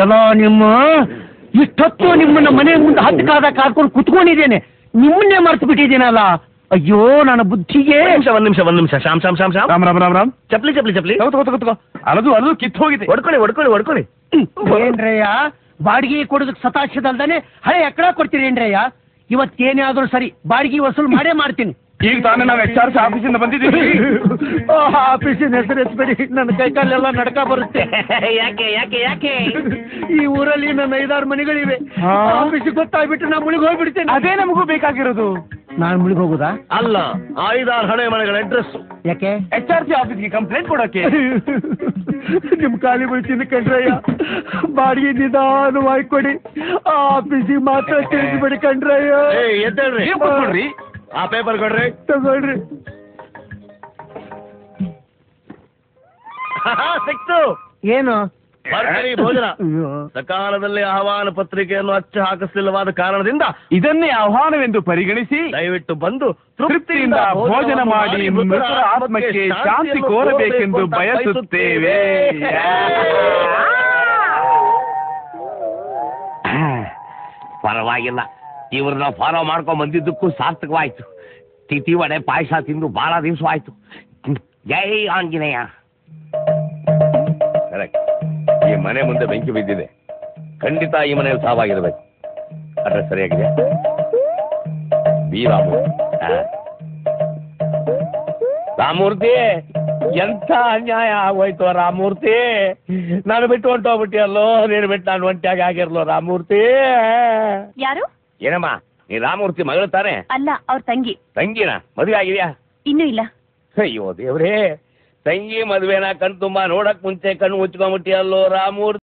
ಎಲ್ಲ ನಿಮ್ಮ ಇಷ್ಟೊತ್ತು ನಿಮ್ಮನ್ನ ಮನೆ ಮುಂದೆ ಹತ್ತು ಕಾದ್ಕೊಂಡು ಕುತ್ಕೊಂಡಿದ್ದೇನೆ, ನಿಮ್ಮನ್ನೇ ಮರ್ತು ಬಿಟ್ಟಿದ್ದೀನಲ್ಲ. ಅಯ್ಯೋ ನನ್ನ ಬುದ್ಧಿಗೆ. ಒಂದ್ ನಿಮಿಷ ಶ್ಯಾಮ್ ರಾಮ್ ರಾಮ್ ರಾಮ್ ರಾಮ್. ಚಪ್ಲಿ ತಗೋ ಅಲದು ಕಿತ್ತು ಹೋಗಿದೆ. ಹೊಡ್ಕೊಳ್ಳಿ. ಏನ್ರಯ್ಯ ಬಾಡಿಗೆ ಕೊಡೋದಕ್ಕೆ ಸತಾಶದಲ್ದಾನೆ ಹಳೆ ಎಕ್ಕಡ ಕೊಡ್ತೀರಿ ಏನ್ರಯ್ಯ? ಇವತ್ತೇನೇ ಆದ್ರೂ ಸರಿ ಬಾಡಿಗೆ ವಸೂಲು ಮಾಡೇ ಮಾಡ್ತೀನಿ. ಈಗ ತಾನೇ ನಾವು HRC ಆಫೀಸಿಂದ ಬಂದಿದ್ದೀವಿ. ಆಫೀಸಿನ ಹೆಸರು ಎತ್ಬೇಡಿ, ನನ್ನ ಕೈಕಾಲೆಲ್ಲ ನಡ್ಕ ಬರುತ್ತೆ. ಯಾಕೆ ಈ ಊರಲ್ಲಿ ನನ್ನ 5-6 ಮನೆಗಳಿವೆ. ಆಫೀಸಿಗೆ ಗೊತ್ತಾಗ್ಬಿಟ್ಟು ನಾ ಮುಳುಗಿ ಹೋಗ್ಬಿಡ್ತೇನೆ. ಅದೇ ನಮಗೂ ಬೇಕಾಗಿರೋದು. ನಾನು ಮುಳುಗಿ ಹೋಗುದಾ? ಅಲ್ಲ, 5-6 ಹಳೆ ಮನೆಗಳ ಅಡ್ರೆಸ್. ಯಾಕೆ? HRC ಆಫೀಸ್ಗೆ ಕಂಪ್ಲೇಂಟ್ ಕೊಡೋಕೆ. ನಿಮ್ ಖಾಲಿ ಬೀಳ್ತೀನಿ ಕಣ್ರಯ್ಯ, ಬಾಡಿಗೆ ನಿಧಾನವಾಗಿ ಕೊಡಿ, ಆಫೀಸಿಗೆ ಮಾತ್ರ ತಿಳಿಸ್ಬಿಡಿ ಕಣ್ರಯ್ಯ. ಎದ್ದೇಳ್ರಿ, ಆ ಪೇಪರ್ ಕೊಡ್ರಿ. ತಗೊಳ್ರಿ. ಸಿಕ್ತು. ಏನು? ಭರ್ಜರಿ ಭೋಜನ. ಸಕಾಲದಲ್ಲಿ ಆಹ್ವಾನ ಪತ್ರಿಕೆಯನ್ನು ಅಚ್ಚು ಹಾಕಿಸಲಿಲ್ಲವಾದ ಕಾರಣದಿಂದ ಇದನ್ನೇ ಆಹ್ವಾನವೆಂದು ಪರಿಗಣಿಸಿ ದಯವಿಟ್ಟು ಬಂದು ತೃಪ್ತಿಯಿಂದ ಭೋಜನ ಮಾಡಿ ಮೃತರ ಆತ್ಮಕ್ಕೆ ಶಾಂತಿ ಕೋರಬೇಕೆಂದು ಬಯಸುತ್ತೇವೆ. ಪರವಾಗಿಲ್ಲ, ಇವ್ರನ್ನ ಫಾಲೋ ಮಾಡ್ಕೊಂಡ್ ಬಂದಿದ್ದಕ್ಕೂ ಸಾರ್ಥಕವಾಯ್ತು. ತಿಥಿ ವಡೆ ಪಾಯಸ ತಿಂದು ಬಹಳ ದಿವಸವಾಯ್ತು. ಜೈ ಆಂಜನೇಯ. ಈ ಮನೆ ಮುಂದೆ ಬೆಂಕಿ ಬಿದ್ದಿದೆ, ಖಂಡಿತ ಈ ಮನೆಯಲ್ಲಿ ಸಾವಾಗಿರ್ಬೇಕು. ಅಡ್ರೆಸ್ ಸರಿಯಾಗಿದೆ. ಬಿ ರಾಮೂರ್ತಿ, ಎಂಥ ಅನ್ಯಾಯ ಆಗೋಯ್ತು ರಾಮೂರ್ತಿ. ನಾನು ಬಿಟ್ಟು ಹೊಂಟೋಗ್ಬಿಟ್ಟಿಯಲ್ಲೋ, ನೀನು ಬಿಟ್ಟು ನಾನು ಒಂಟಿಯಾಗಿ ಆಗಿರ್ಲೋ ರಾಮೂರ್ತಿ. ಯಾರು? ಏನಮ್ಮ, ನೀ ರಾಮೂರ್ತಿ ಮಗಳು ತಾನೆ? ಅಲ್ಲ, ಅವ್ರ ತಂಗಿ. ತಂಗಿನ ಮದುವೆ ಆಗಿದ್ಯಾ? ಇನ್ನೂ ಇಲ್ಲ. ಅಯ್ಯೋ ದೇವ್ರೇ, ತಂಗಿ ಮದುವೆನ ಕಣ್ ತುಂಬಾ ನೋಡಕ್ ಮುಂಚೆ ಕಣ್ಣು ಮುಚ್ಕೊಂಡ್ಬಿಟ್ಟಿಯಲ್ಲೋ ರಾಮೂರ್ತಿ.